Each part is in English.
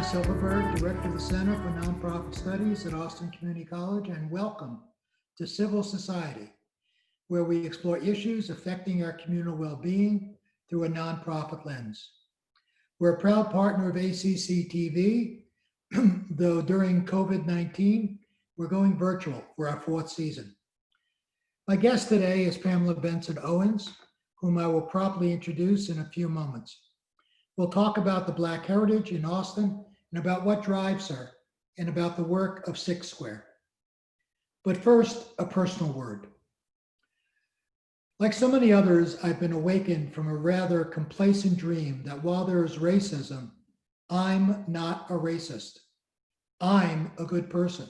Silverberg, Director of the Center for Nonprofit Studies at Austin Community College, and welcome to Civil Society, where we explore issues affecting our communal well-being through a nonprofit lens. We're a proud partner of ACCTV, though during COVID-19, we're going virtual for our fourth season. My guest today is Pam Owens, whom I will properly introduce in a few moments. We'll talk about the Black heritage in Austin and about what drives her and about the work of Six Square. But first, a personal word. Like so many others, I've been awakened from a rather complacent dream that while there is racism, I'm not a racist. I'm a good person.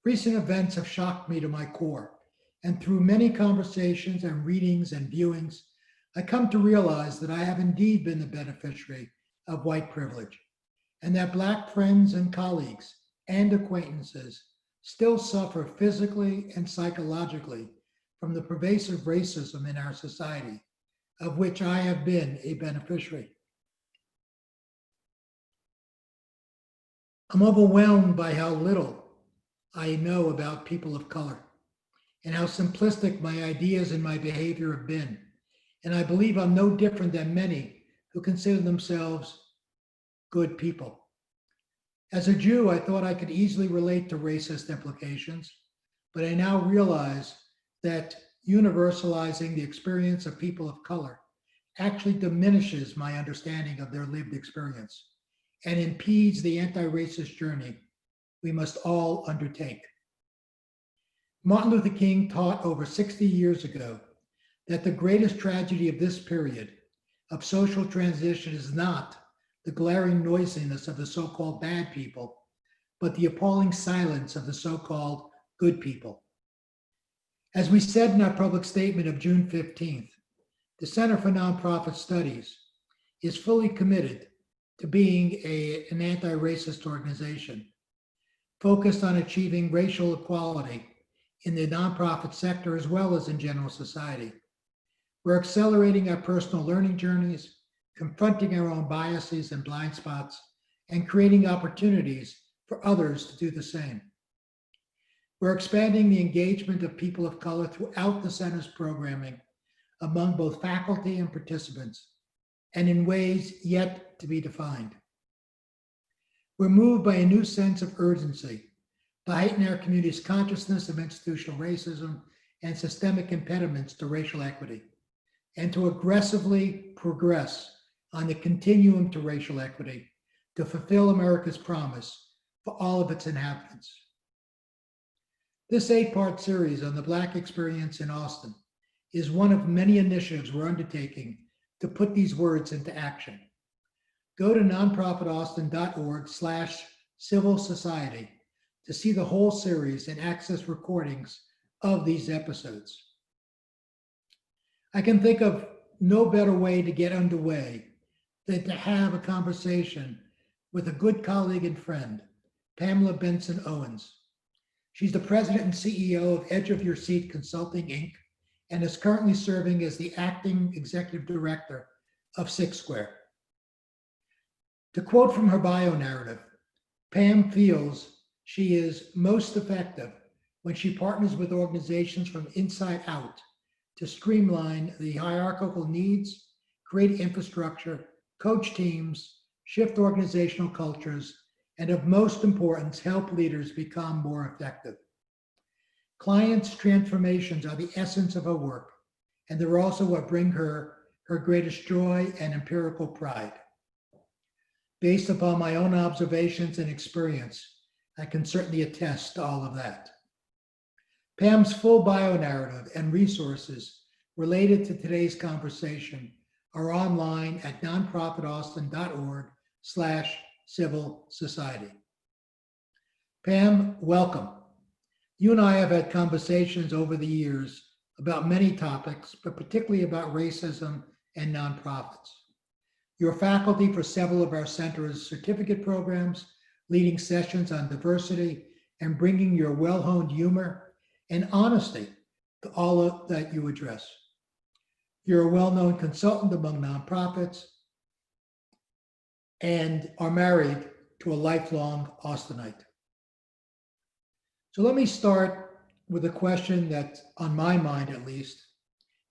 Recent events have shocked me to my core, and through many conversations and readings and viewings, I come to realize that I have indeed been the beneficiary of white privilege, and that Black friends and colleagues and acquaintances still suffer physically and psychologically from the pervasive racism in our society, of which I have been a beneficiary. I'm overwhelmed by how little I know about people of color and how simplistic my ideas and my behavior have been. And I believe I'm no different than many who consider themselves good people. As a Jew, I thought I could easily relate to racist implications, but I now realize that universalizing the experience of people of color actually diminishes my understanding of their lived experience and impedes the anti-racist journey we must all undertake. Martin Luther King taught over 60 years ago that the greatest tragedy of this period of social transition is not the glaring noisiness of the so-called bad people, but the appalling silence of the so-called good people. As we said in our public statement of June 15th, the Center for Nonprofit Studies is fully committed to being an anti-racist organization focused on achieving racial equality in the nonprofit sector as well as in general society. We're accelerating our personal learning journeys, confronting our own biases and blind spots, and creating opportunities for others to do the same. We're expanding the engagement of people of color throughout the center's programming among both faculty and participants, and in ways yet to be defined. We're moved by a new sense of urgency to heighten our community's consciousness of institutional racism and systemic impediments to racial equity, and to aggressively progress on the continuum to racial equity to fulfill America's promise for all of its inhabitants. This 8-part series on the Black experience in Austin is one of many initiatives we're undertaking to put these words into action. Go to nonprofitaustin.org/civil society to see the whole series and access recordings of these episodes. I can think of no better way to get underway than to have a conversation with a good colleague and friend, Pamela Owens. She's the president and CEO of Edge of Your Seat Consulting, Inc., and is currently serving as the acting executive director of Six Square. To quote from her bio narrative, Pam feels she is most effective when she partners with organizations from inside out to streamline the hierarchical needs, create infrastructure, coach teams, shift organizational cultures, and of most importance, help leaders become more effective. Clients' transformations are the essence of her work, and they're also what bring her greatest joy and empirical pride. Based upon my own observations and experience, I can certainly attest to all of that. Pam's full bio narrative and resources related to today's conversation are online at nonprofitaustin.org/civil society. Pam, welcome. You and I have had conversations over the years about many topics, but particularly about racism and nonprofits. You're faculty for several of our center's certificate programs, leading sessions on diversity and bringing your well-honed humor and honesty to all that you address. You're a well-known consultant among nonprofits and are married to a lifelong Austinite. So let me start with a question that's on my mind at least,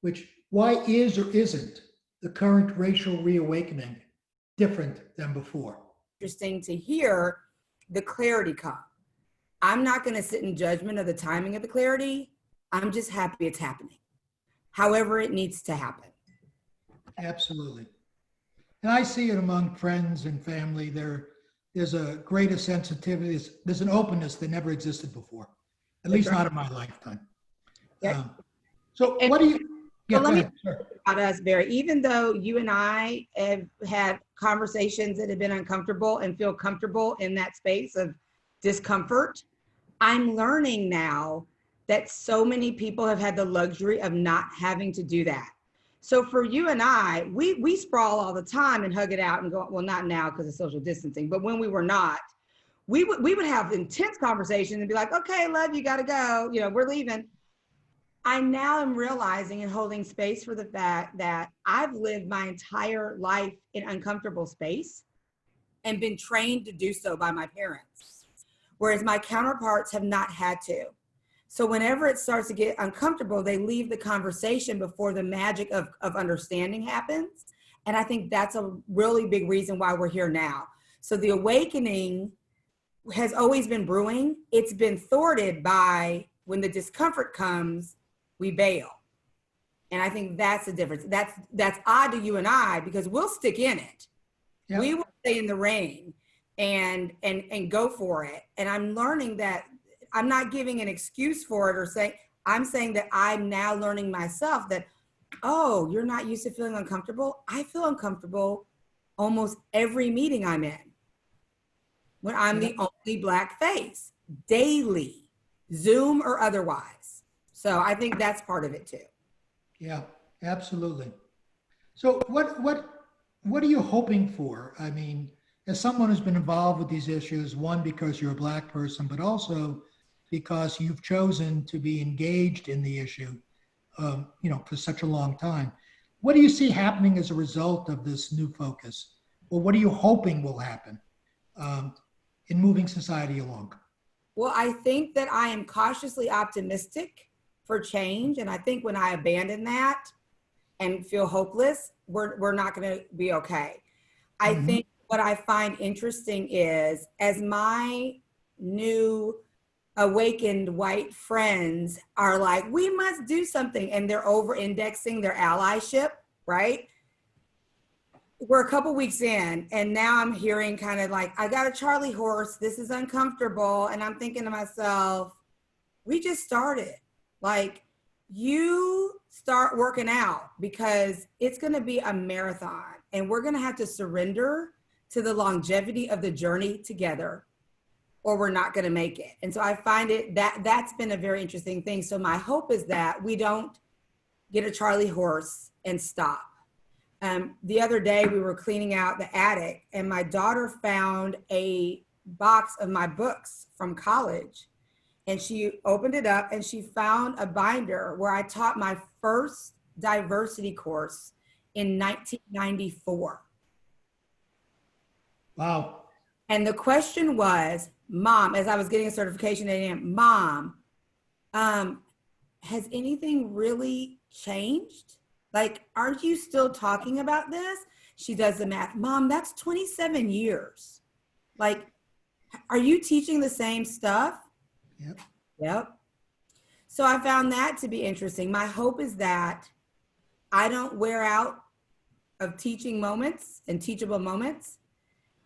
which why is or isn't the current racial reawakening different than before? Interesting to hear the clarity come. I'm not going to sit in judgment of the timing of the clarity. I'm just happy it's happening. However, it needs to happen. Absolutely. And I see it among friends and family. There's a greater sensitivity. There's an openness that never existed before, at least not in my lifetime. Yeah. So what do you, yeah, Well, go ahead. Sure. About us, Barry, even though you and I have had conversations that have been uncomfortable and feel comfortable in that space of discomfort, I'm learning now that so many people have had the luxury of not having to do that. So for you and I, we sprawl all the time and hug it out and go, well, not now because of social distancing, but when we were not, we would have intense conversations and be like, okay, love, you gotta go, you know, we're leaving. I now am realizing and holding space for the fact that I've lived my entire life in uncomfortable space and been trained to do so by my parents, whereas my counterparts have not had to. So whenever it starts to get uncomfortable, they leave the conversation before the magic of understanding happens. And I think that's a really big reason why we're here now. So the awakening has always been brewing. It's been thwarted by when the discomfort comes, we bail. And I think that's the difference. That's odd to you and I, because we'll stick in it. Yep. We will stay in the rain and go for it. And I'm learning that I'm not giving an excuse for it or saying, I'm saying that I'm now learning myself that, oh, you're not used to feeling uncomfortable. I feel uncomfortable almost every meeting I'm in when I'm the only Black face, daily, Zoom or otherwise. So I think that's part of it too. Yeah, absolutely. So what are you hoping for? I mean, as someone who's been involved with these issues, one, because you're a Black person, but also because you've chosen to be engaged in the issue, for such a long time. What do you see happening as a result of this new focus? Or what are you hoping will happen in moving society along? Well, I think that I am cautiously optimistic for change. And I think when I abandon that and feel hopeless, we're not going to be okay. I think what I find interesting is, as my new awakened white friends are like, we must do something, and they're over indexing their allyship, right? We're a couple weeks in, and now I'm hearing kind of like, I got a Charlie horse, this is uncomfortable. And I'm thinking to myself, we just started. Like, you start working out, because it's going to be a marathon, and we're going to have to surrender to the longevity of the journey together, or we're not going to make it. And so I find it that's been a very interesting thing. So my hope is that we don't get a Charlie horse and stop. The other day we were cleaning out the attic, and my daughter found a box of my books from college, and she opened it up and she found a binder where I taught my first diversity course in 1994. Wow. And the question was, Mom, as I was getting a certification at AM, Mom, has anything really changed? Like, aren't you still talking about this? She does the math. Mom, that's 27 years. Like, are you teaching the same stuff? Yep. Yep. So I found that to be interesting. My hope is that I don't wear out of teaching moments and teachable moments,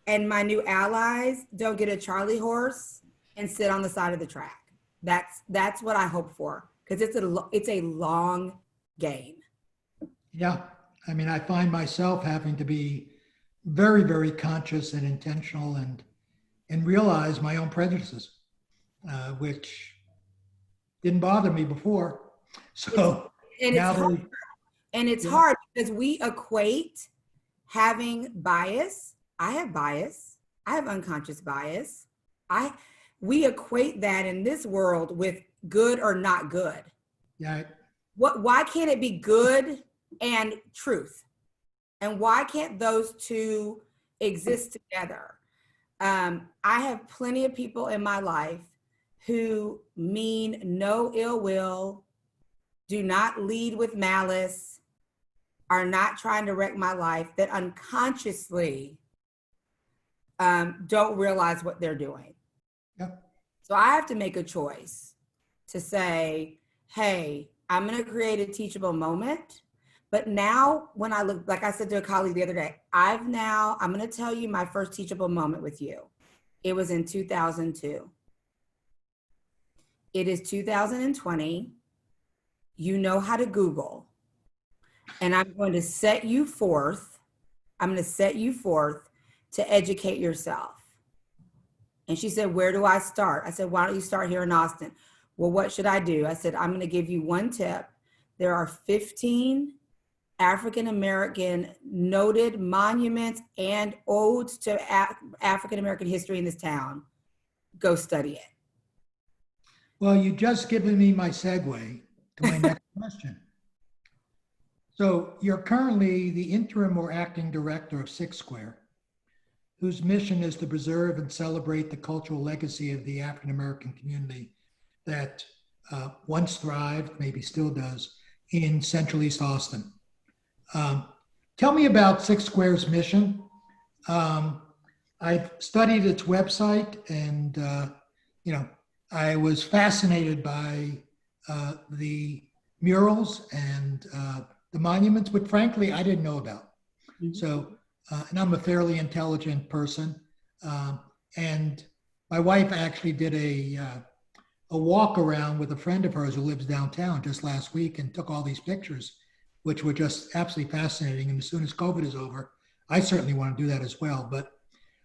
and my new allies don't get a Charlie horse and sit on the side of the track. That's what I hope for, because it's a long game. Yeah, I mean, I find myself having to be very, very conscious and intentional, and realize my own prejudices, which didn't bother me before. So it's hard because we equate having bias. I have bias. I have unconscious bias. We equate that in this world with good or not good. Yeah. Why can't it be good and truth? And why can't those two exist together? I have plenty of people in my life who mean no ill will, do not lead with malice, are not trying to wreck my life, that unconsciously don't realize what they're doing. Yep. So I have to make a choice to say, hey, I'm going to create a teachable moment. But now when I look, like I said to a colleague the other day, I'm going to tell you my first teachable moment with you. It was in 2002. It is 2020. You know how to Google. And I'm going to set you forth. I'm going to set you forth to educate yourself. And she said, where do I start? I said, why don't you start here in Austin? Well, what should I do? I said, I'm going to give you one tip. There are 15 African-American noted monuments and odes to African-American history in this town. Go study it. Well, you just given me my segue to my next question. So you're currently the interim or acting director of Six Square, whose mission is to preserve and celebrate the cultural legacy of the African-American community that once thrived, maybe still does, in Central East Austin. Tell me about Six Square's mission. I've studied its website, and I was fascinated by the murals and the monuments, but frankly, I didn't know about. Mm-hmm. So, and I'm a fairly intelligent person, and my wife actually did a walk around with a friend of hers who lives downtown just last week and took all these pictures, which were just absolutely fascinating. And as soon as COVID is over, I certainly want to do that as well. But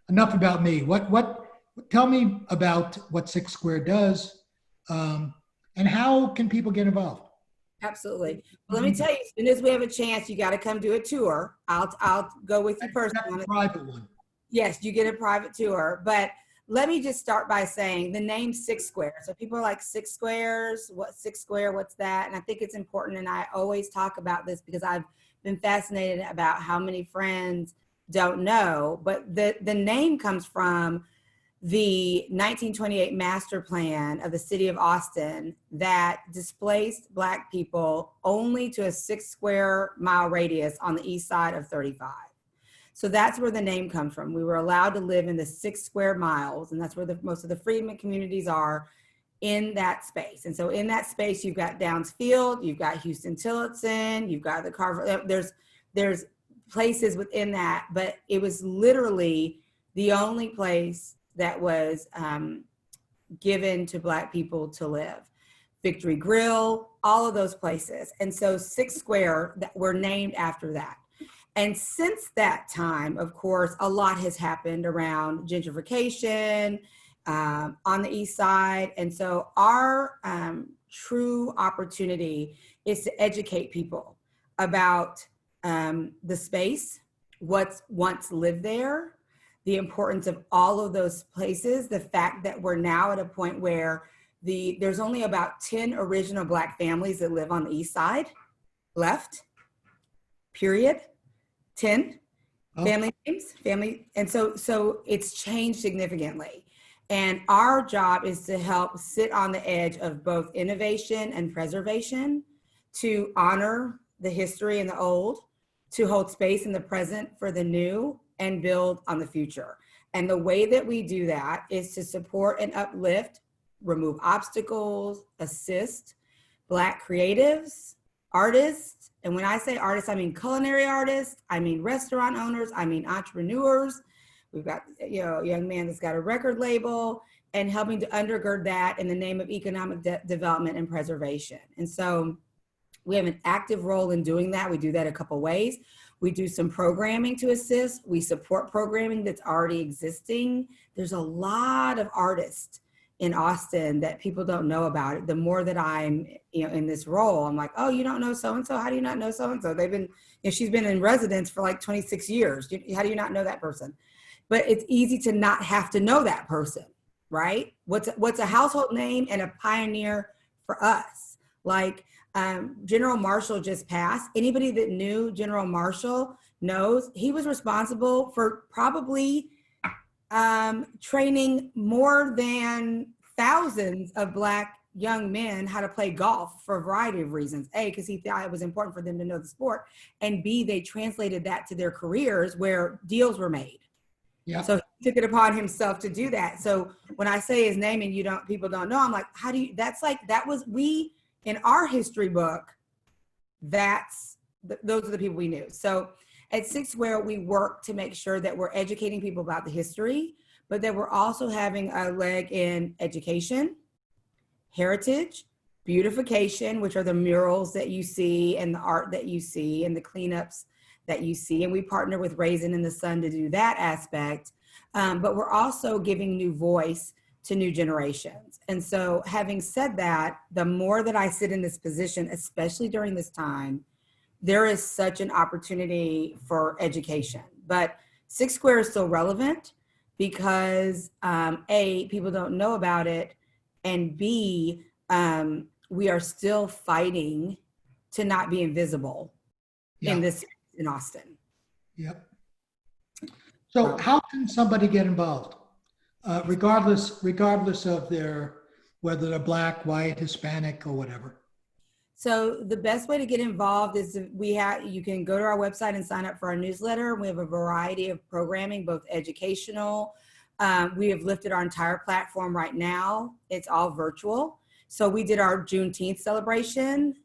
enough about me. Tell me about what Six Square does, and how can people get involved? Absolutely. Well, let me tell you, as soon as we have a chance, you got to come do a tour. I'll go with you personally. That's a private one. Yes, you get a private tour. But let me just start by saying the name Six Square. So people are like, Six Squares, what Six Square, what's that? And I think it's important. And I always talk about this because I've been fascinated about how many friends don't know. But the name comes from the 1928 master plan of the city of Austin that displaced Black people only to a 6 square mile radius on the east side of 35. So that's where the name comes from. We were allowed to live in the 6 square miles, and that's where most of the freedmen communities are, in that space. And so in that space, you've got Downs Field, you've got Houston Tillotson, you've got the Carver, there's places within that, but it was literally the only place that was given to Black people to live. Victory Grill, all of those places. And so Six Square that were named after that. And since that time, of course, a lot has happened around gentrification on the east side. And so our true opportunity is to educate people about the space, what's once lived there, the importance of all of those places, the fact that we're now at a point where there's only about 10 original Black families that live on the east side left, period. 10 family names, and so it's changed significantly. And our job is to help sit on the edge of both innovation and preservation, to honor the history and the old, to hold space in the present for the new, and build on the future. And the way that we do that is to support and uplift, remove obstacles, assist Black creatives, artists. And when I say artists, I mean culinary artists, I mean restaurant owners, I mean entrepreneurs. We've got a young man that's got a record label, and helping to undergird that in the name of economic development and preservation. And so we have an active role in doing that. We do that a couple ways. We do some programming to assist. We support programming that's already existing. There's a lot of artists in Austin that people don't know about it. The more that I'm in this role, I'm like, oh, you don't know so-and-so? How do you not know so-and-so? They've been, she's been in residence for like 26 years. How do you not know that person? But it's easy to not have to know that person, right? What's a household name and a pioneer for us? Like, General Marshall just passed. Anybody that knew General Marshall knows he was responsible for probably training more than thousands of Black young men how to play golf for a variety of reasons. A, because he thought it was important for them to know the sport, and B, they translated that to their careers where deals were made. Yeah. So he took it upon himself to do that. So when I say his name and people don't know, I'm like, how do you, that's like, that was, we, in our history book, those are the people we knew. So at Six Square, we work to make sure that we're educating people about the history, but that we're also having a leg in education, heritage, beautification, which are the murals that you see and the art that you see and the cleanups that you see. And we partner with Raisin in the Sun to do that aspect. But we're also giving new voice to new generations. And so having said that, the more that I sit in this position, especially during this time, there is such an opportunity for education. But Six Square is still relevant because A, people don't know about it, and B, we are still fighting to not be invisible in Austin. Yep. So how can somebody get involved? Regardless of whether they're Black, white, Hispanic, or whatever. So the best way to get involved is you can go to our website and sign up for our newsletter. We have a variety of programming, both educational. We have lifted our entire platform right now. It's all virtual. So we did our Juneteenth celebration.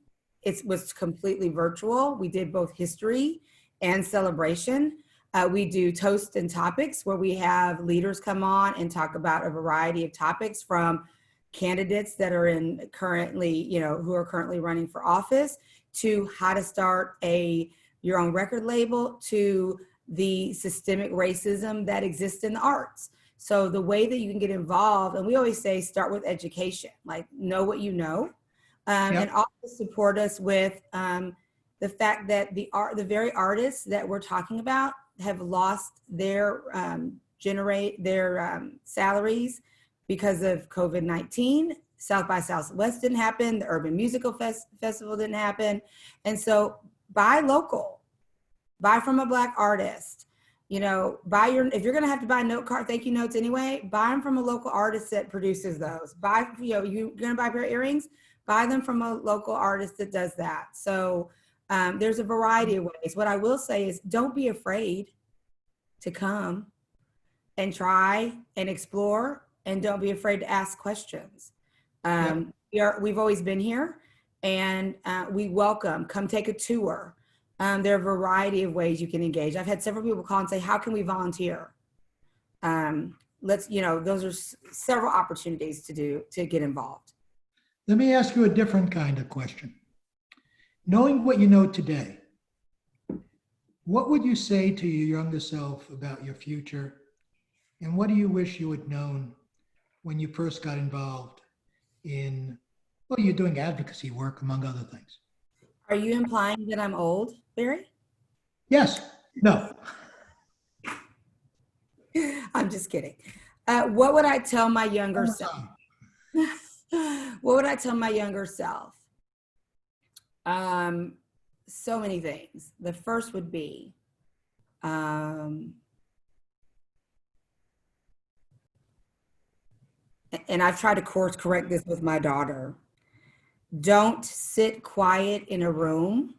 It was completely virtual. We did both history and celebration. We do toast and topics where we have leaders come on and talk about a variety of topics, from candidates that are who are currently running for office, to how to start your own record label, to the systemic racism that exists in the arts. So the way that you can get involved, and we always say, start with education, like know what you know, and also support us with the fact that the very artists that we're talking about have lost their salaries because of COVID-19. South by Southwest didn't happen. The Urban Musical Festival didn't happen. And so buy local, buy from a Black artist, if you're going to have to buy thank you notes anyway, buy them from a local artist that produces those. You're going to buy a pair of earrings, buy them from a local artist that does that. So there's a variety of ways. What I will say is, don't be afraid to come and try and explore, and don't be afraid to ask questions. We've always been here, and we welcome, come take a tour. There are a variety of ways you can engage. I've had several people call and say, how can we volunteer? Those are several opportunities to get involved. Let me ask you a different kind of question. Knowing what you know today, what would you say to your younger self about your future? And what do you wish you had known when you first got involved in, you're doing advocacy work, among other things? Are you implying that I'm old, Barry? Yes. No. I'm just kidding. What would I tell my younger self? What would I tell my younger self? So many things. The first would be, and I've tried to course correct this with my daughter. Don't sit quiet in a room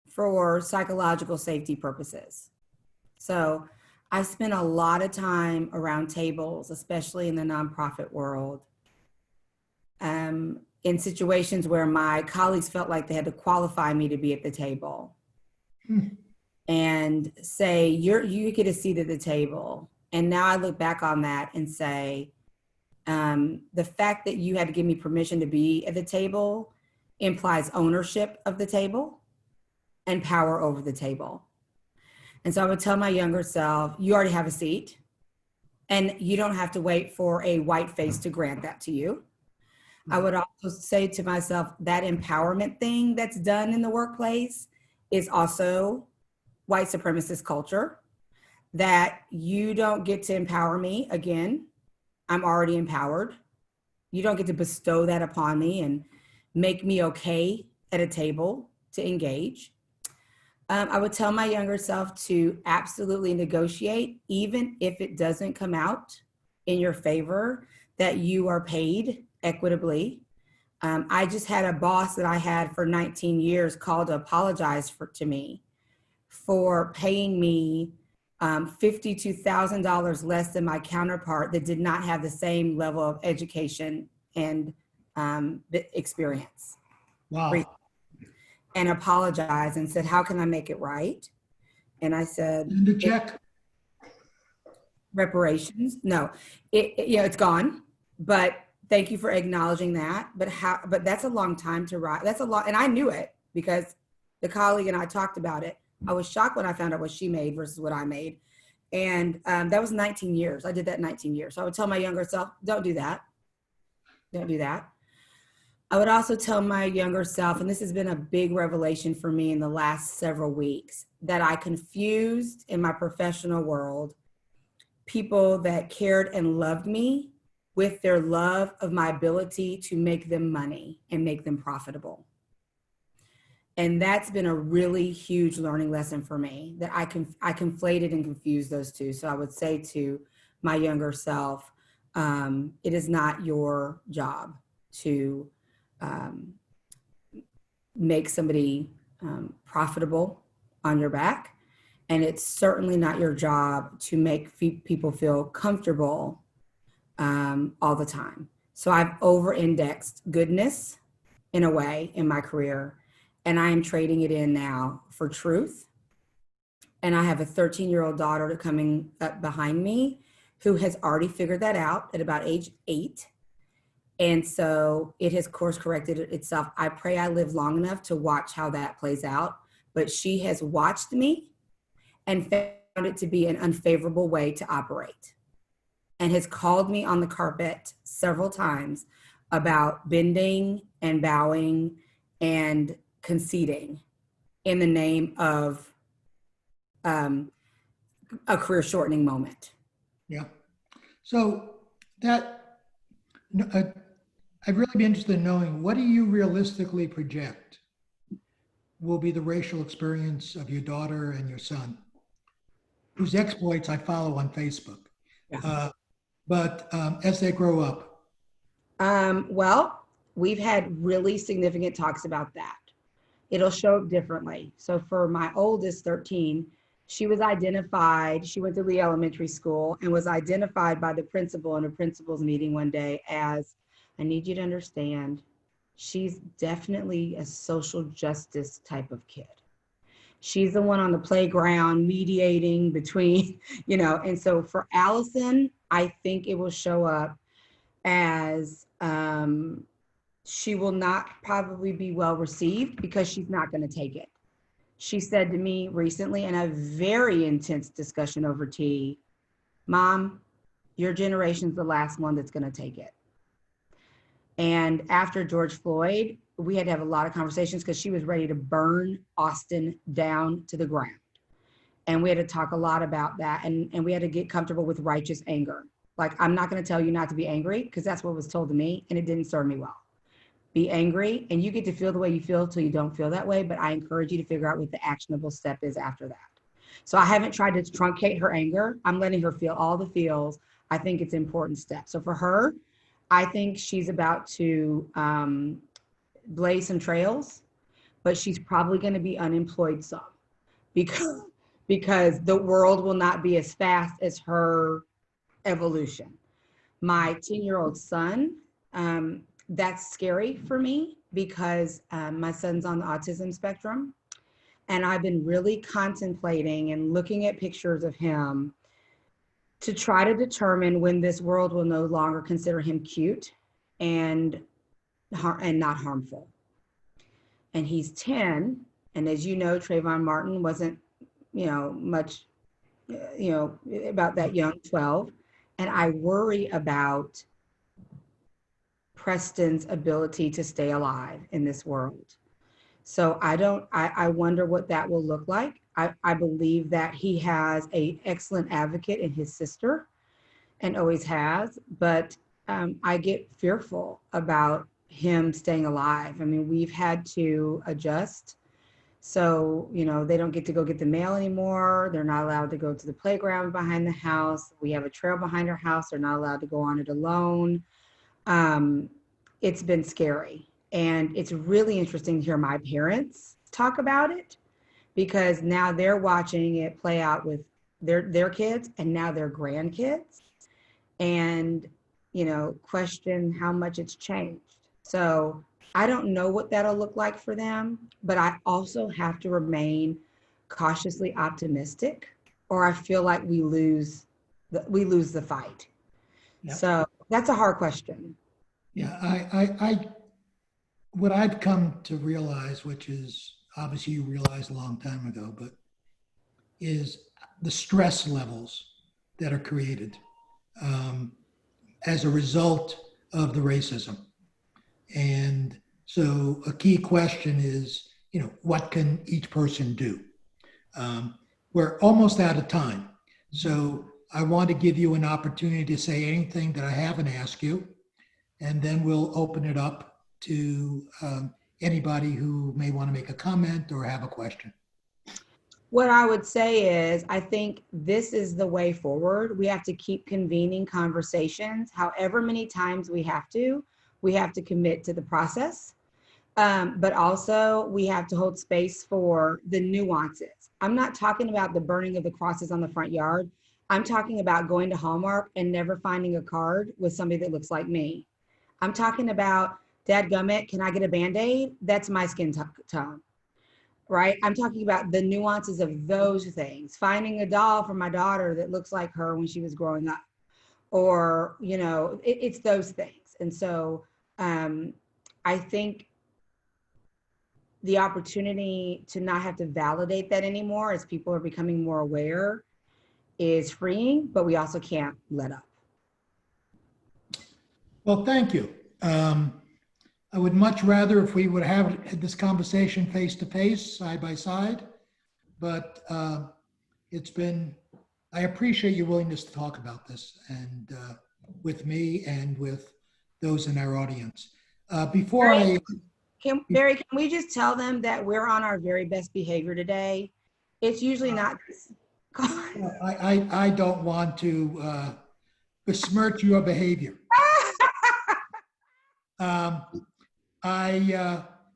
for psychological safety purposes. So I spent a lot of time around tables, especially in the nonprofit world, in situations where my colleagues felt like they had to qualify me to be at the table and say, you get a seat at the table. And now I look back on that and say, the fact that you had to give me permission to be at the table implies ownership of the table and power over the table. And so I would tell my younger self, you already have a seat, and you don't have to wait for a white face to grant that to you. I would also say to myself, that empowerment thing that's done in the workplace is also white supremacist culture, that you don't get to empower me again. I'm already empowered. You don't get to bestow that upon me and make me okay at a table to engage. I would tell my younger self to absolutely negotiate, even if it doesn't come out in your favor, that you are paid equitably. I just had a boss that I had for 19 years call to apologize to me for paying me $52,000 less than my counterpart that did not have the same level of education and experience. Wow. And apologized and said, how can I make it right? And I said, And the check. reparations. No, it's gone, but thank you for acknowledging that. But that's a long time to write. That's a lot. And I knew it because the colleague and I talked about it. I was shocked when I found out what she made versus what I made. And that was 19 years. I did that 19 years. So I would tell my younger self, don't do that. Don't do that. I would also tell my younger self, and this has been a big revelation for me in the last several weeks, that I confused in my professional world people that cared and loved me with their love of my ability to make them money and make them profitable. And that's been a really huge learning lesson for me, that I conflated and confused those two. So I would say to my younger self, it is not your job to make somebody profitable on your back. And it's certainly not your job to make people feel comfortable all the time. So I've over-indexed goodness in a way in my career, and I am trading it in now for truth. And I have a 13-year-old daughter coming up behind me who has already figured that out at about age 8. And so it has course corrected itself. I pray I live long enough to watch how that plays out. But she has watched me and found it to be an unfavorable way to operate, and has called me on the carpet several times about bending and bowing and conceding in the name of a career shortening moment. Yeah. So that, I'd really be interested in knowing, what do you realistically project will be the racial experience of your daughter and your son, whose exploits I follow on Facebook? Yeah. But as they grow up. Well, we've had really significant talks about that. It'll show up differently. So for my oldest, 13, she was identified, she went to Lee Elementary School and was identified by the principal in a principal's meeting one day as, I need you to understand, she's definitely a social justice type of kid. She's the one on the playground mediating between, and so for Allison, I think it will show up as she will not probably be well received because she's not going to take it. She said to me recently in a very intense discussion over tea, Mom, your generation's the last one that's going to take it. And after George Floyd, we had to have a lot of conversations because she was ready to burn Austin down to the ground. And we had to talk a lot about that. And we had to get comfortable with righteous anger. Like, I'm not going to tell you not to be angry because that's what was told to me and it didn't serve me well. Be angry and you get to feel the way you feel till you don't feel that way. But I encourage you to figure out what the actionable step is after that. So I haven't tried to truncate her anger. I'm letting her feel all the feels. I think it's an important step. So for her, I think she's about to blaze some trails, but she's probably going to be unemployed some because the world will not be as fast as her evolution. My 10-year-old son, that's scary for me because my son's on the autism spectrum. And I've been really contemplating and looking at pictures of him to try to determine when this world will no longer consider him cute and not harmful. And he's 10. And as you know, Trayvon Martin wasn't, much, about that young, 12. And I worry about Preston's ability to stay alive in this world. So I wonder what that will look like. I believe that he has an excellent advocate in his sister and always has, but I get fearful about him staying alive. I mean, we've had to adjust So, they don't get to go get the mail anymore. They're not allowed to go to the playground behind the house. We have a trail behind our house. They're not allowed to go on it alone. It's been scary. And it's really interesting to hear my parents talk about it, because now they're watching it play out with their kids and now their grandkids, and question how much it's changed. So I don't know what that'll look like for them, but I also have to remain cautiously optimistic, or I feel like we lose the fight. Yeah. So that's a hard question. Yeah, what I've come to realize, which is obviously you realized a long time ago, but is the stress levels that are created as a result of the racism. And so a key question is, what can each person do? We're almost out of time. So I want to give you an opportunity to say anything that I haven't asked you, and then we'll open it up to anybody who may want to make a comment or have a question. What I would say is, I think this is the way forward. We have to keep convening conversations, however many times we have to. We have to commit to the process. But also we have to hold space for the nuances. I'm not talking about the burning of the crosses on the front yard. I'm talking about going to Hallmark and never finding a card with somebody that looks like me. I'm talking about, dadgummit, can I get a Band-Aid? That's my skin tone, right? I'm talking about the nuances of those things. Finding a doll for my daughter that looks like her when she was growing up, or, it's those things. And so I think the opportunity to not have to validate that anymore as people are becoming more aware is freeing, but we also can't let up. Well, thank you. I would much rather if we would have had this conversation face to face, side by side, but I appreciate your willingness to talk about this, and with me and with those in our audience. Barry, can we just tell them that we're on our very best behavior today? It's usually not. I don't want to besmirch your behavior.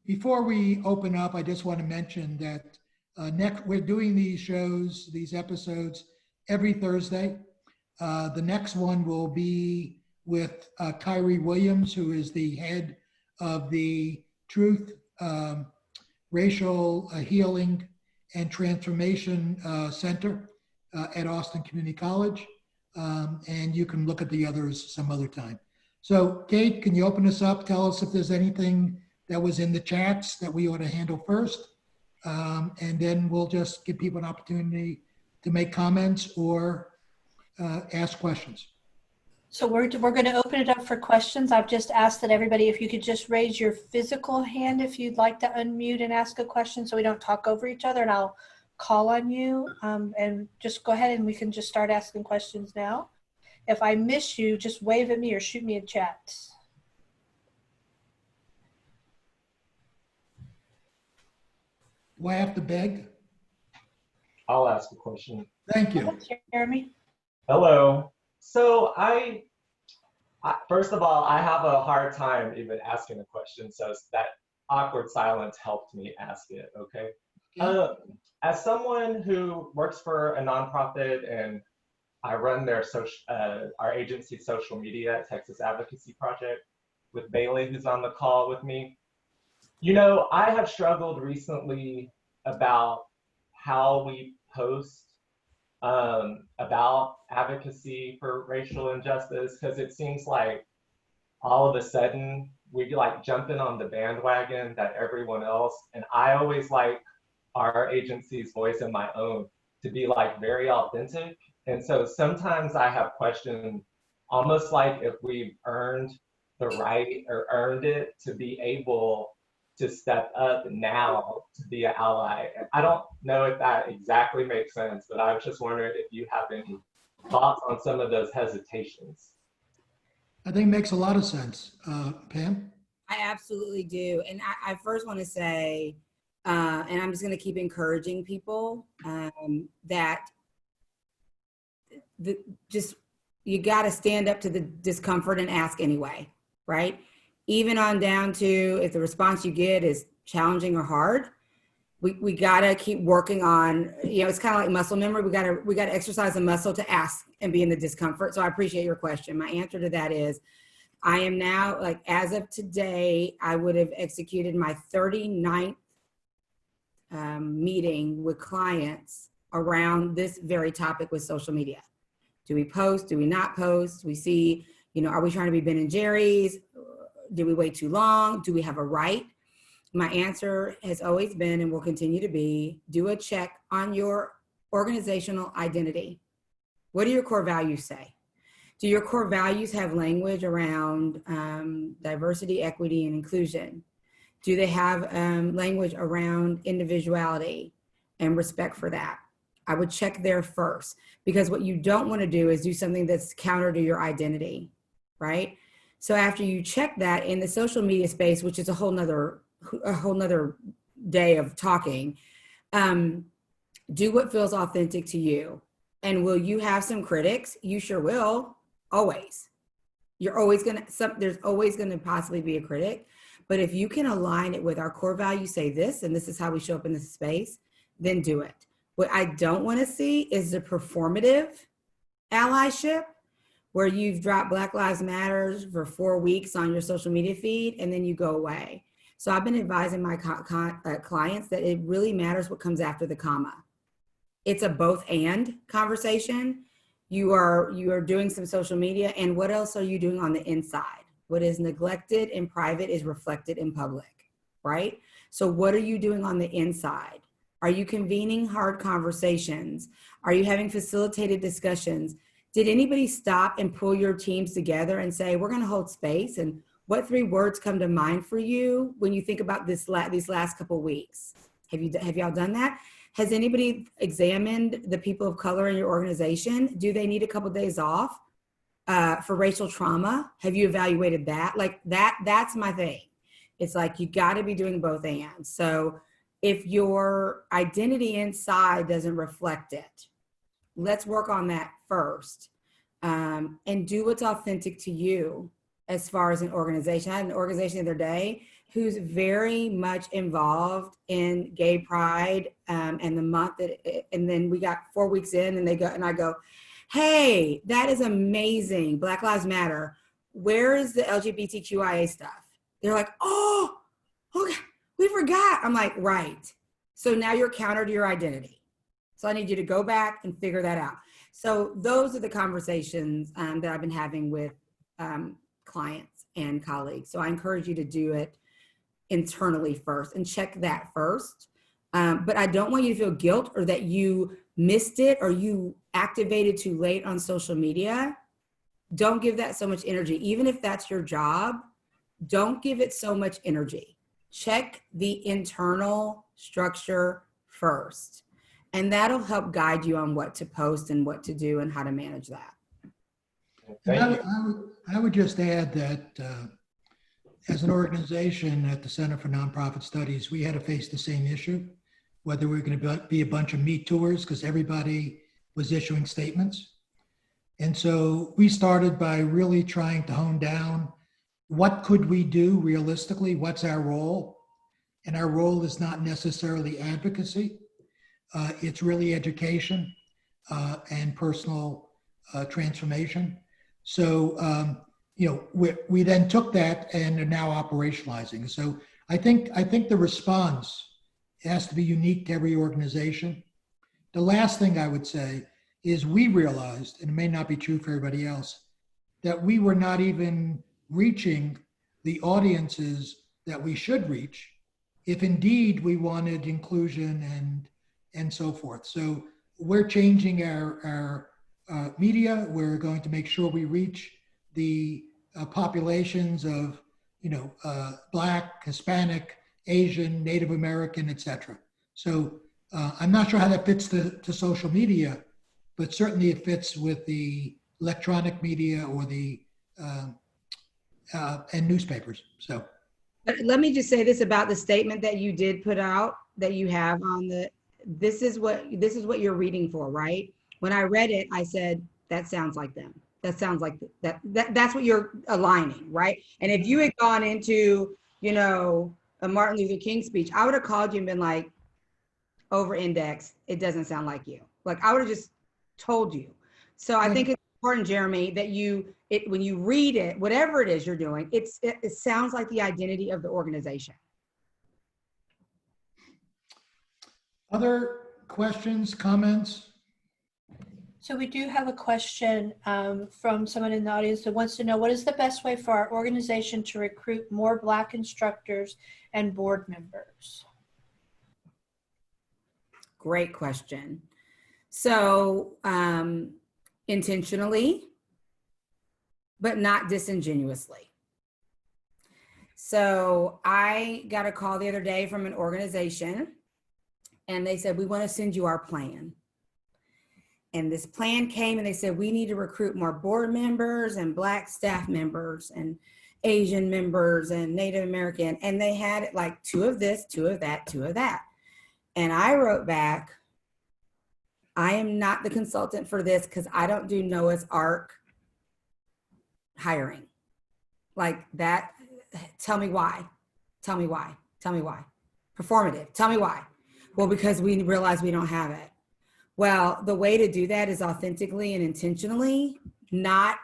Before we open up, I just want to mention that we're doing these episodes every Thursday. The next one will be with Kyrie Williams, who is the head of the Truth, Racial Healing and Transformation Center at Austin Community College. And you can look at the others some other time. So Kate, can you open us up? Tell us if there's anything that was in the chats that we ought to handle first. And then we'll just give people an opportunity to make comments or ask questions. So we're going to open it up for questions. I've just asked that everybody, if you could just raise your physical hand if you'd like to unmute and ask a question so we don't talk over each other, and I'll call on you, and just go ahead and we can just start asking questions now. If I miss you, just wave at me or shoot me a chat. Do I have to beg? I'll ask a question. Thank you. Jeremy. Hello. So I first of all, I have a hard time even asking a question, so that awkward silence helped me ask it, okay? As someone who works for a nonprofit and I run our agency's social media at Texas Advocacy Project with Bailey, who's on the call with me. I have struggled recently about how we post about advocacy for racial injustice, because it seems like all of a sudden we like jumping on the bandwagon that everyone else, and I always like our agency's voice and my own to be like very authentic. And so sometimes I have questioned, almost like if we've earned the right or earned it to be able to step up now to be an ally. I don't know if that exactly makes sense, but I was just wondering if you have any thoughts on some of those hesitations. I think it makes a lot of sense. Pam? I absolutely do. And I first want to say, and I'm just going to keep encouraging people that you got to stand up to the discomfort and ask anyway, right? Even on down to if the response you get is challenging or hard, we got to keep working on, it's kind of like muscle memory. We got to exercise the muscle to ask and be in the discomfort. So I appreciate your question. My answer to that is, I am now, like, as of today, I would have executed my 39th meeting with clients around this very topic with social media. Do we post? Do we not post? We see, are we trying to be Ben and Jerry's? Did we wait too long? Do we have a right? My answer has always been and will continue to be, do a check on your organizational identity. What do your core values say? Do your core values have language around diversity, equity, and inclusion? Do they have language around individuality and respect for that? I would check there first, because what you don't want to do is do something that's counter to your identity, right? So after you check that in the social media space, which is a whole nother day of talking, do what feels authentic to you. And will you have some critics? You sure will, always. There's always gonna possibly be a critic, but if you can align it with our core values, say this, and this is how we show up in this space, then do it. What I don't want to see is the performative allyship, where you've dropped Black Lives Matter for 4 weeks on your social media feed and then you go away. So I've been advising my clients that it really matters what comes after the comma. It's a both and conversation. You are doing some social media, and what else are you doing on the inside? What is neglected in private is reflected in public, right? So what are you doing on the inside? Are you convening hard conversations? Are you having facilitated discussions? Did anybody stop and pull your teams together and say, we're going to hold space? And what 3 words come to mind for you when you think about these last couple of weeks? Have y'all done that? Has anybody examined the people of color in your organization? Do they need a couple of days off for racial trauma? Have you evaluated that? Like that's my thing. It's like, you got to be doing both and. So if your identity inside doesn't reflect it, let's work on that first, and do what's authentic to you as far as an organization. I had an organization the other day who's very much involved in gay pride and the month and then we got 4 weeks in and I go, hey, that is amazing. Black Lives Matter. Where is the LGBTQIA stuff? They're like, oh, okay, we forgot. I'm like, right. So now you're counter to your identity. So I need you to go back and figure that out. So those are the conversations that I've been having with clients and colleagues. So I encourage you to do it internally first and check that first. But I don't want you to feel guilt or that you missed it or you activated too late on social media. Don't give that so much energy. Even if that's your job, don't give it so much energy. Check the internal structure first. And that'll help guide you on what to post and what to do and how to manage that. I would just add that as an organization at the Center for Nonprofit Studies, we had to face the same issue, whether we were going to be a bunch of Me Tours, because everybody was issuing statements. And so we started by really trying to hone down what could we do realistically, what's our role? And our role is not necessarily advocacy. It's really education and personal transformation. So, we then took that and are now operationalizing. So I think the response has to be unique to every organization. The last thing I would say is we realized, and it may not be true for everybody else, that we were not even reaching the audiences that we should reach if indeed we wanted inclusion and so forth. So we're changing our media. We're going to make sure we reach the populations of, Black, Hispanic, Asian, Native American, etc. So I'm not sure how that fits to social media, but certainly it fits with the electronic media or the and newspapers. So. But let me just say this about the statement that you did put out. that you have on this is what you're reading for, right? When I read it, I said, that sounds like them. That sounds like that's what you're aligning, right? And if you had gone into, a Martin Luther King speech, I would have called you and been like, over index, it doesn't sound like you. Like, I would have just told you. So I think it's important, Jeremy, that when you read it, whatever it is you're doing, it sounds like the identity of the organization. Other questions, comments? So we do have a question from someone in the audience that wants to know, what is the best way for our organization to recruit more Black instructors and board members? Great question. So intentionally, but not disingenuously. So I got a call the other day from an organization, and they said, we want to send you our plan. And this plan came, and they said, we need to recruit more board members and Black staff members and Asian members and Native American. And they had like 2 of this, 2 of that, 2 of that. And I wrote back, I am not the consultant for this because I don't do Noah's Ark hiring. Like that, tell me why. Tell me why. Tell me why. Performative, tell me why. Well, because we realize we don't have it. Well, the way to do that is authentically and intentionally, not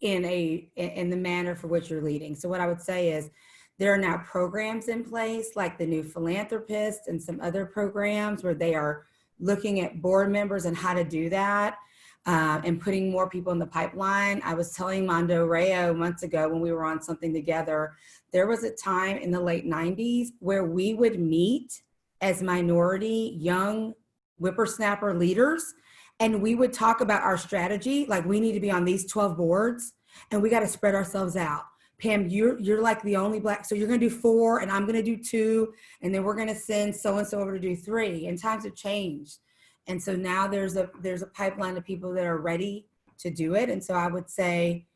in the manner for which you're leading. So what I would say is, there are now programs in place like the New Philanthropist and some other programs where they are looking at board members and how to do that and putting more people in the pipeline. I was telling Mondo Rayo months ago when we were on something together, there was a time in the late 90s where we would meet as minority young whippersnapper leaders, and we would talk about our strategy. Like, we need to be on these 12 boards and we got to spread ourselves out. Pam, you're like the only Black, so you're going to do 4 and I'm going to do 2, and then we're going to send so-and-so over to do 3, and times have changed. And so now there's a pipeline of people that are ready to do it. And so I would say,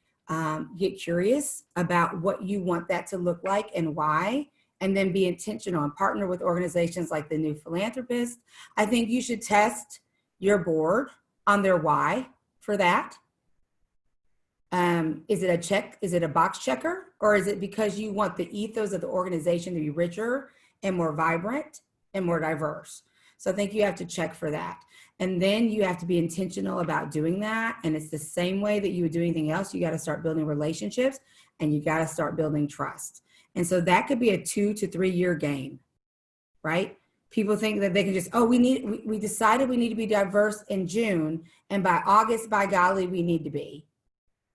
get curious about what you want that to look like and why, and then be intentional and partner with organizations like the New Philanthropist. I think you should test your board on their why for that. Is it a check? Is it a box checker? Or is it because you want the ethos of the organization to be richer and more vibrant and more diverse? So I think you have to check for that. And then you have to be intentional about doing that. And it's the same way that you would do anything else. You got to start building relationships and you got to start building trust. And so that could be a 2 to 3 year game, right? People think that they can just, we decided we need to be diverse in June, and by August, by golly, we need to be.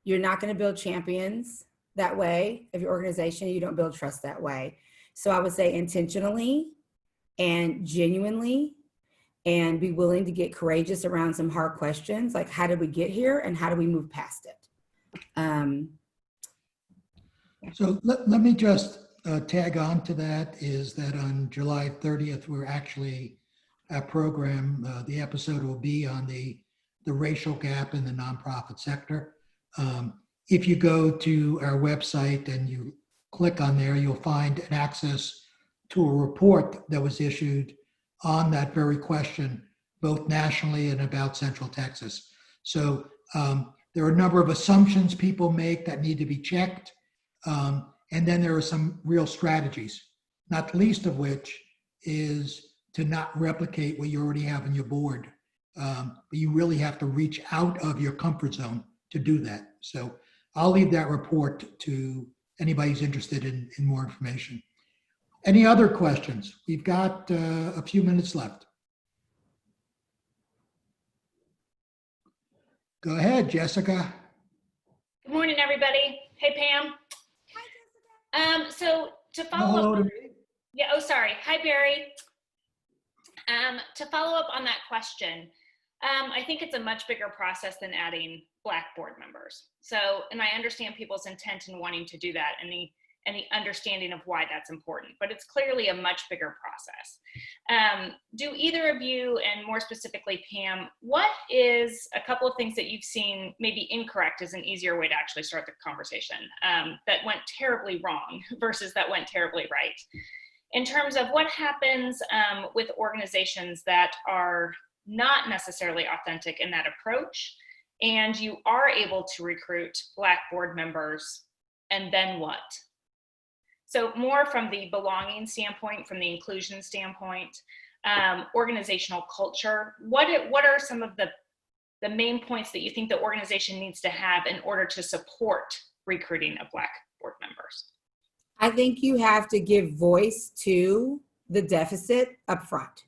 You're not going to build champions that way of your organization. You don't build trust that way. So I would say intentionally and genuinely, and be willing to get courageous around some hard questions, like how did we get here and how do we move past it? So let me just tag on to that, is that on July 30th, we're actually at program, the episode will be on the racial gap in the nonprofit sector. If you go to our website and you click on there, you'll find an access to a report that was issued on that very question, both nationally and about Central Texas. So there are a number of assumptions people make that need to be checked. And then there are some real strategies, not the least of which is to not replicate what you already have in your board. But you really have to reach out of your comfort zone to do that. So I'll leave that report to anybody who's interested in more information. Any other questions? We've got a few minutes left. Go ahead, Jessica. Good morning, everybody. Hey, Pam. So to follow up, Hi, Barry. To follow up on that question, I think it's a much bigger process than adding Black board members. So, and I understand people's intent in wanting to do that and the understanding of why that's important, but it's clearly a much bigger process. Do either of you, and more specifically Pam, what is a couple of things that you've seen maybe incorrect is an easier way to actually start the conversation, that went terribly wrong versus that went terribly right? in terms of what happens with organizations that are not necessarily authentic in that approach, and you are able to recruit Black board members, and then what? So more from the belonging standpoint, from the inclusion standpoint, organizational culture, what are some of the main points that you think the organization needs to have in order to support recruiting of Black board members? I think you have to give voice to the deficit up front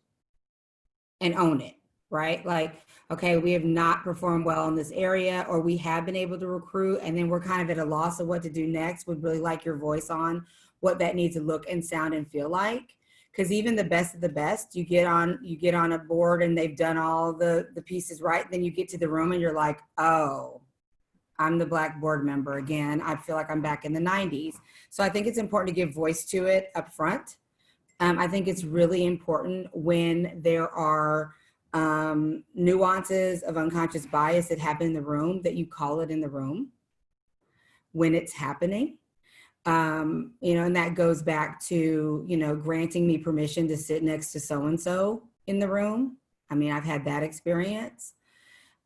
and own it, right? Like, okay, we have not performed well in this area, or we have been able to recruit, and then we're kind of at a loss of what to do next. Would really like your voice on what that needs to look and sound and feel like. Because even the best of the best, you get on a board and they've done all the pieces right. Then you get to the room and you're like, oh, I'm the Black board member again. I feel like I'm back in the 90s. So I think it's important to give voice to it up front. I think it's really important when there are nuances of unconscious bias that happen in the room, that you call it in the room when it's happening. And that goes back to, granting me permission to sit next to so-and-so in the room. I mean, I've had that experience.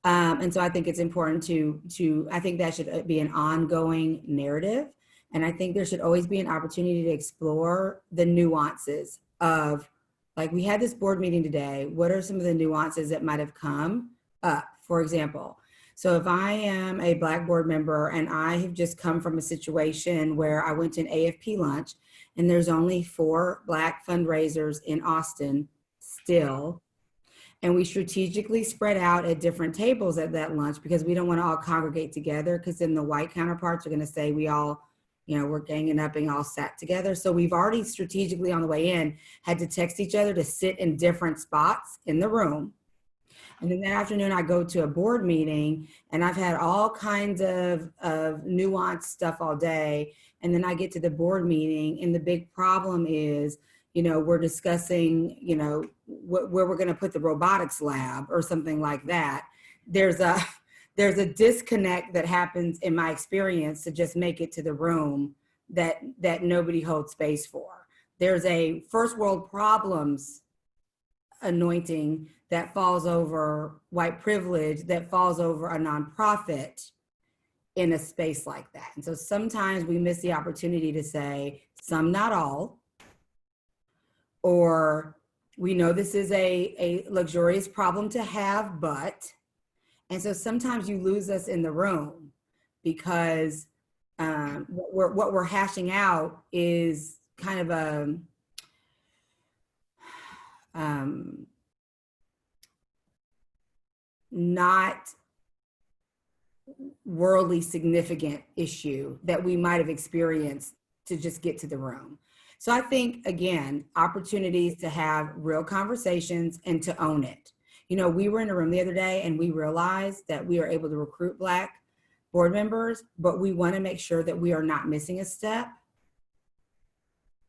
And so I think it's important I think that should be an ongoing narrative. And I think there should always be an opportunity to explore the nuances of, like, we had this board meeting today. What are some of the nuances that might have come up? For example, so if I am a Black board member and I have just come from a situation where I went to an AFP lunch and there's only 4 Black fundraisers in Austin still, and we strategically spread out at different tables at that lunch because we don't want to all congregate together, because then the white counterparts are going to say we all, we're ganging up and all sat together. So we've already strategically on the way in had to text each other to sit in different spots in the room. And then that afternoon I go to a board meeting and I've had all kinds of nuanced stuff all day. And then I get to the board meeting and the big problem is, we're discussing, where we're going to put the robotics lab or something like that. There's a disconnect that happens in my experience to just make it to the room that nobody holds space for. There's a first world problems anointing that falls over white privilege, that falls over a nonprofit in a space like that. And so sometimes we miss the opportunity to say, some, not all, or we know this is a luxurious problem to have, but, and so sometimes you lose us in the room because what we're hashing out is kind of a, not worldly significant issue that we might have experienced to just get to the room. So I think, again, opportunities to have real conversations and to own it. We were in a room the other day and we realized that we are able to recruit Black board members, but we want to make sure that we are not missing a step.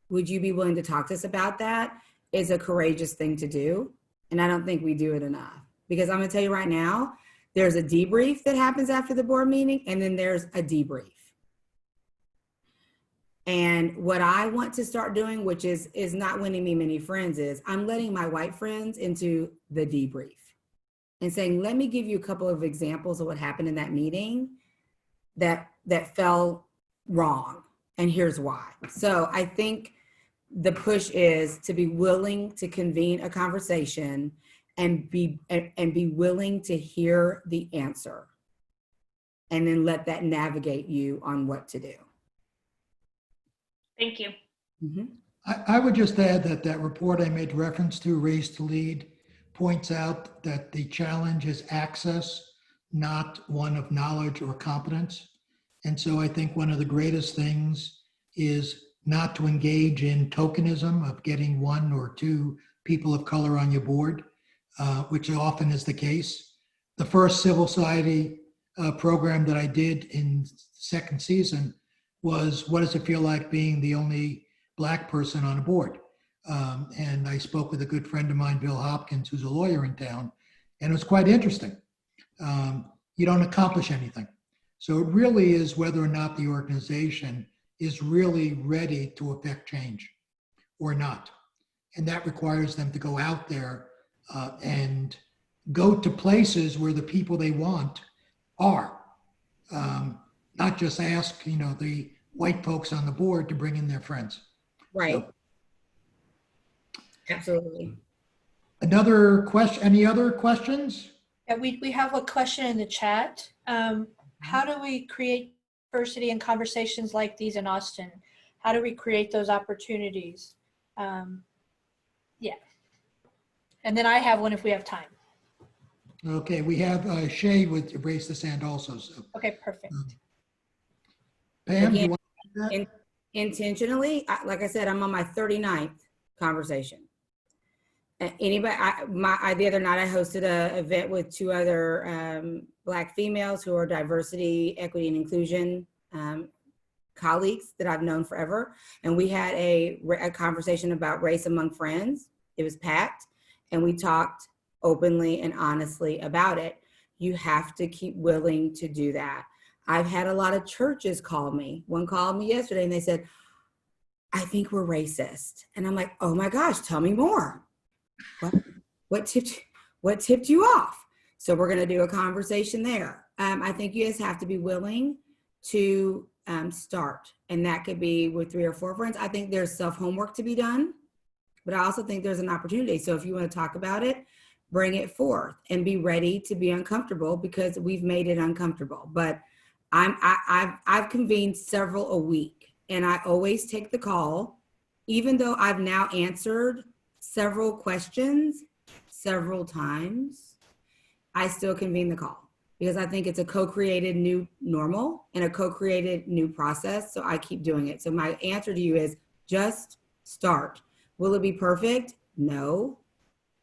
Would you be willing to talk to us about that? Is a courageous thing to do. And I don't think we do it enough. Because I'm going to tell you right now, there's a debrief that happens after the board meeting, and then there's a debrief. And what I want to start doing, which is not winning me many friends, is I'm letting my white friends into the debrief and saying, let me give you a couple of examples of what happened in that meeting that fell wrong. And here's why. So I think the push is to be willing to convene a conversation and be willing to hear the answer, and then let that navigate you on what to do. Thank you. Mm-hmm. I would just add that report I made reference to, Raise to Lead, points out that the challenge is access, not one of knowledge or competence. And so I think one of the greatest things is not to engage in tokenism of getting 1 or 2 people of color on your board, which often is the case. The first civil society program that I did in second season was, what does it feel like being the only Black person on a board? And I spoke with a good friend of mine, Bill Hopkins, who's a lawyer in town, and it was quite interesting. You don't accomplish anything. So it really is whether or not the organization is really ready to affect change. or not. And that requires them to go out there and go to places where the people they want are. Not just ask, the white folks on the board to bring in their friends. Right. So, Absolutely. another question, any other questions? Yeah, we have a question in the chat. How do we create diversity and conversations like these in Austin? How do we create those opportunities? Yeah. And then I have one if we have time. Okay, we have Shay with raise this hand also. So, Okay, perfect. Pam, Again, you want to do that? Intentionally, like I said, I'm on my 39th conversation. Anybody, the other night I hosted an event with 2 other Black females who are diversity, equity, and inclusion colleagues that I've known forever. And we had a conversation about race among friends. It was packed, and we talked openly and honestly about it. You have to keep willing to do that. I've had a lot of churches call me. One called me yesterday and they said, I think we're racist. And I'm like, oh my gosh, tell me more. What tipped you off? So we're going to do a conversation there. I think you just have to be willing to start. And that could be with 3 or 4 friends. I think there's self-homework to be done, but I also think there's an opportunity. So if you want to talk about it, bring it forth and be ready to be uncomfortable, because we've made it uncomfortable. But I've convened several a week, and I always take the call, even though I've now answered several questions several times. I still convene the call because I think it's a co-created new normal and a co-created new process. So I keep doing it. So my answer to you is just start. Will it be perfect? No.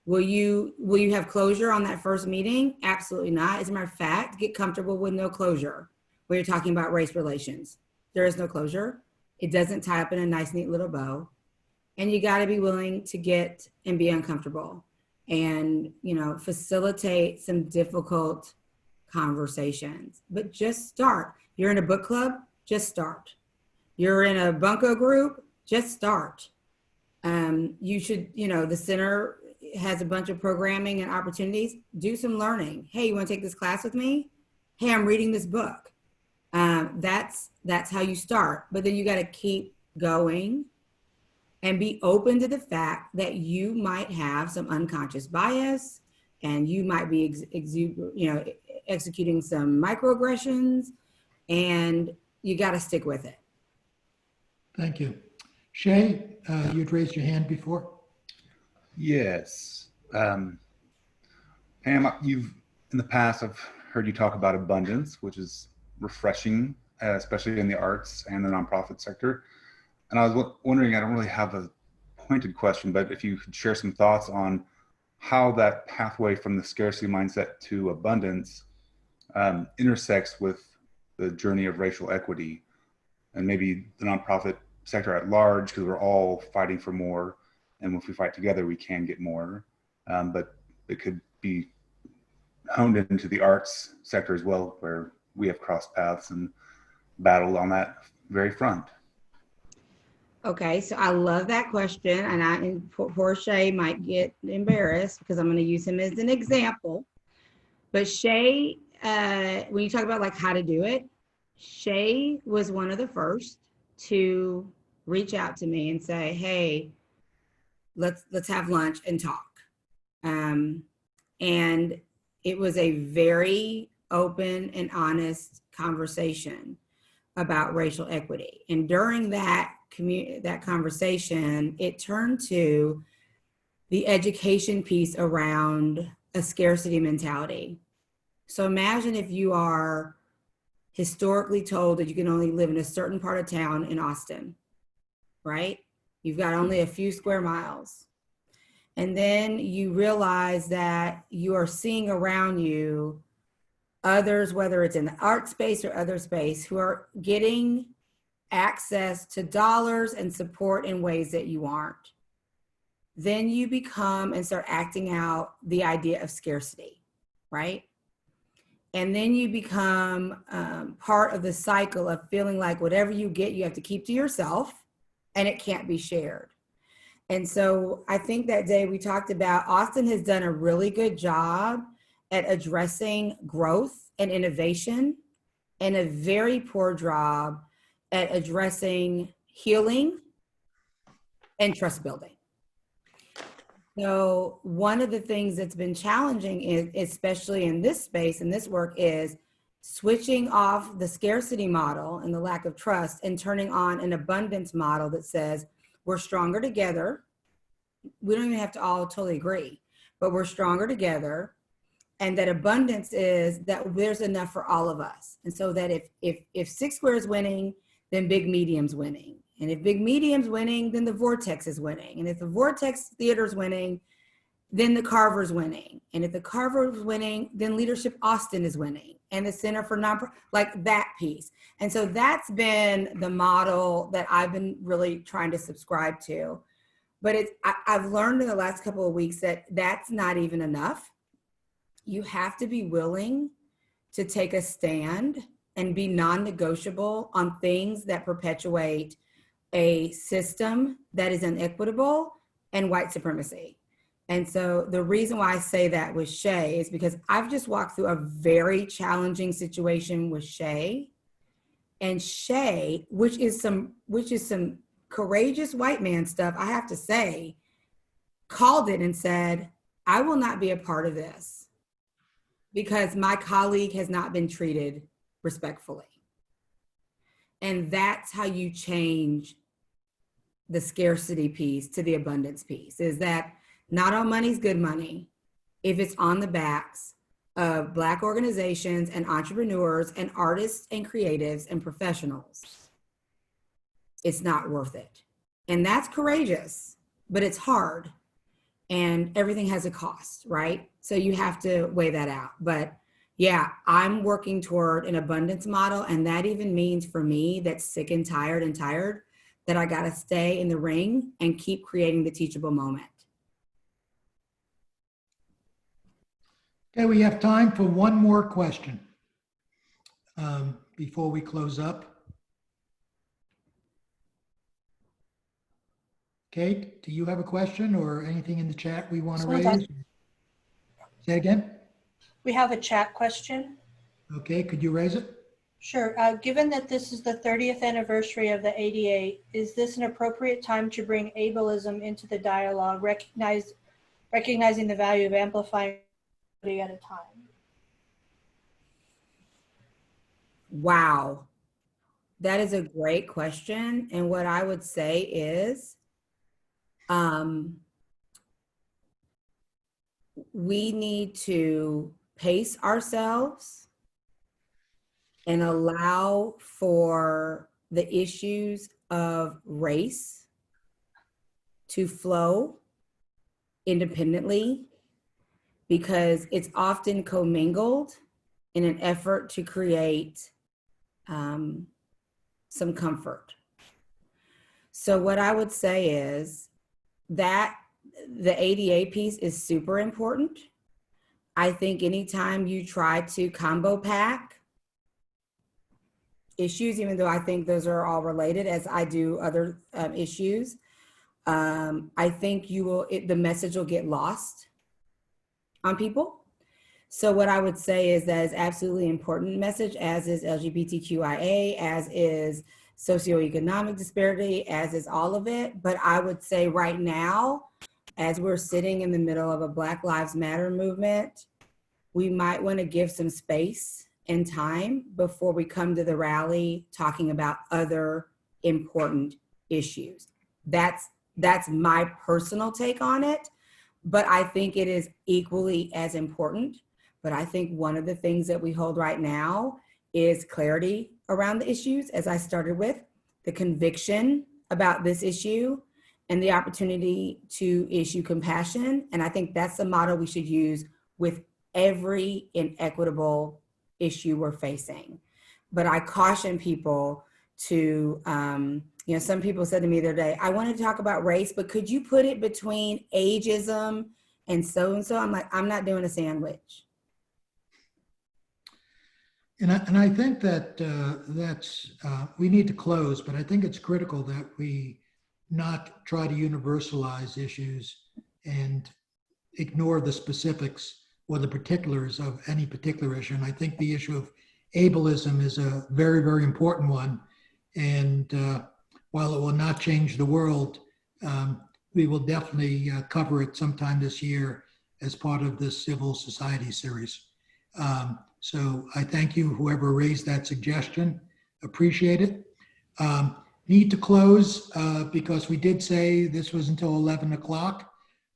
Will you have closure on that first meeting? Absolutely not. As a matter of fact, get comfortable with no closure when you're talking about race relations. There is no closure. It doesn't tie up in a nice, neat little bow. And you got to be willing to get and be uncomfortable and, facilitate some difficult conversations. But just start. You're in a book club, just start. You're in a bunco group, just start. You should, the center has a bunch of programming and opportunities. Do some learning. Hey, you want to take this class with me? Hey, I'm reading this book. That's how you start. But then you got to keep going and be open to the fact that you might have some unconscious bias, and you might be executing some microaggressions, and you got to stick with it. Thank you. Shay, you'd raised your hand before. Yes. Pam, you've in the past, I've heard you talk about abundance, which is refreshing, especially in the arts and the nonprofit sector. And I was wondering, I don't really have a pointed question, but if you could share some thoughts on how that pathway from the scarcity mindset to abundance intersects with the journey of racial equity and maybe the nonprofit sector at large, because we're all fighting for more. And if we fight together, we can get more. But it could be honed into the arts sector as well, where we have crossed paths and battled on that very front. Okay, so I love that question, and poor Shay might get embarrassed because I'm going to use him as an example. But Shay, when you talk about like how to do it, Shay was one of the first to reach out to me and say, "Hey, let's have lunch and talk." And it was a very open and honest conversation about racial equity. And during that conversation, it turned to the education piece around a scarcity mentality. So imagine if you are historically told that you can only live in a certain part of town in Austin, right? You've got only a few square miles. And then you realize that you are seeing around you others, whether it's in the art space or other space, who are getting access to dollars and support in ways that you aren't. Then you become and start acting out the idea of scarcity, right? And then you become part of the cycle of feeling like whatever you get, you have to keep to yourself and it can't be shared. And so I think that day we talked about Austin has done a really good job at addressing growth and innovation, and a very poor job at addressing healing and trust building. So one of the things that's been challenging is, especially in this space, in this work, is switching off the scarcity model and the lack of trust and turning on an abundance model that says we're stronger together. We don't even have to all totally agree, but we're stronger together. And that abundance is that there's enough for all of us. And so that if Six Square is winning, then Big Medium's winning. And if Big Medium's winning, then the Vortex is winning. And if the Vortex Theater's winning, then the Carver's winning. And if the Carver's winning, then Leadership Austin is winning. And the Center for Nonprofit, like that piece. And so that's been the model that I've been really trying to subscribe to. But I've learned in the last couple of weeks that that's not even enough. You have to be willing to take a stand and be non-negotiable on things that perpetuate a system that is inequitable and white supremacy. And so the reason why I say that with Shay is because I've just walked through a very challenging situation with Shay. And Shay, which is some courageous white man stuff, I have to say, called it and said, I will not be a part of this because my colleague has not been treated respectfully. And that's how you change the scarcity piece to the abundance piece, is that not all money's good money if it's on the backs of Black organizations and entrepreneurs and artists and creatives and professionals. It's not worth it. And that's courageous, but it's hard. And everything has a cost, right? So you have to weigh that out. But yeah, I'm working toward an abundance model. And that even means for me that's sick and tired, that I got to stay in the ring and keep creating the teachable moment. Okay, we have time for one more question before we close up. Kate, do you have a question or anything in the chat we want to raise? Say again? We have a chat question. Okay, could you raise it? Sure. Given that this is the 30th anniversary of the ADA, is this an appropriate time to bring ableism into the dialogue, recognizing the value of amplifying at a time? Wow. That is a great question. And what I would say is, we need to pace ourselves and allow for the issues of race to flow independently, because it's often commingled in an effort to create some comfort. So what I would say is that the ADA piece is super important. I think anytime you try to combo pack issues, even though I think those are all related, as I do other issues, I think the message will get lost on people. So what I would say is that is absolutely important message, as is LGBTQIA, as is socioeconomic disparity, as is all of it. But I would say right now, as we're sitting in the middle of a Black Lives Matter movement, we might want to give some space and time before we come to the rally talking about other important issues. That's my personal take on it, but I think it is equally as important. But I think one of the things that we hold right now is clarity around the issues, as I started with, the conviction about this issue, and the opportunity to issue compassion. And I think that's the model we should use with every inequitable issue we're facing. But I caution people to, some people said to me the other day, I want to talk about race, but could you put it between ageism and so? I'm like, I'm not doing a sandwich. And I think that we need to close, but I think it's critical that we not try to universalize issues and ignore the specifics or the particulars of any particular issue. And I think the issue of ableism is a very, very important one. And while it will not change the world, we will definitely cover it sometime this year as part of this civil society series. So I thank you, whoever raised that suggestion. Appreciate it. Need to close because we did say this was until 11 o'clock.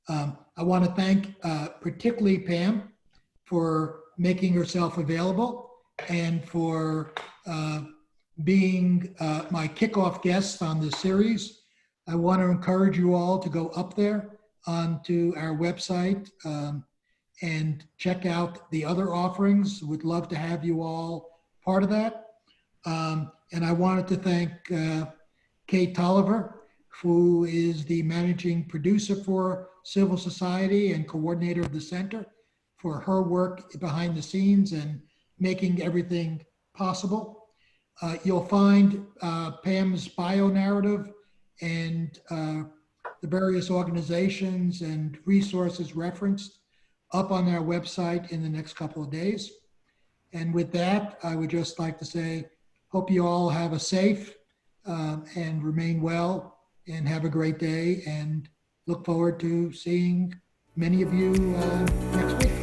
I want to thank particularly Pam for making herself available and for being my kickoff guest on this series. I want to encourage you all to go up there onto our website and check out the other offerings. Would love to have you all part of that. And I wanted to thank Kate Tolliver, who is the managing producer for Civil Society and coordinator of the center, for her work behind the scenes and making everything possible. You'll find Pam's bio narrative and the various organizations and resources referenced up on our website in the next couple of days. And with that, I would just like to say, hope you all have a safe and remain well and have a great day, and look forward to seeing many of you next week.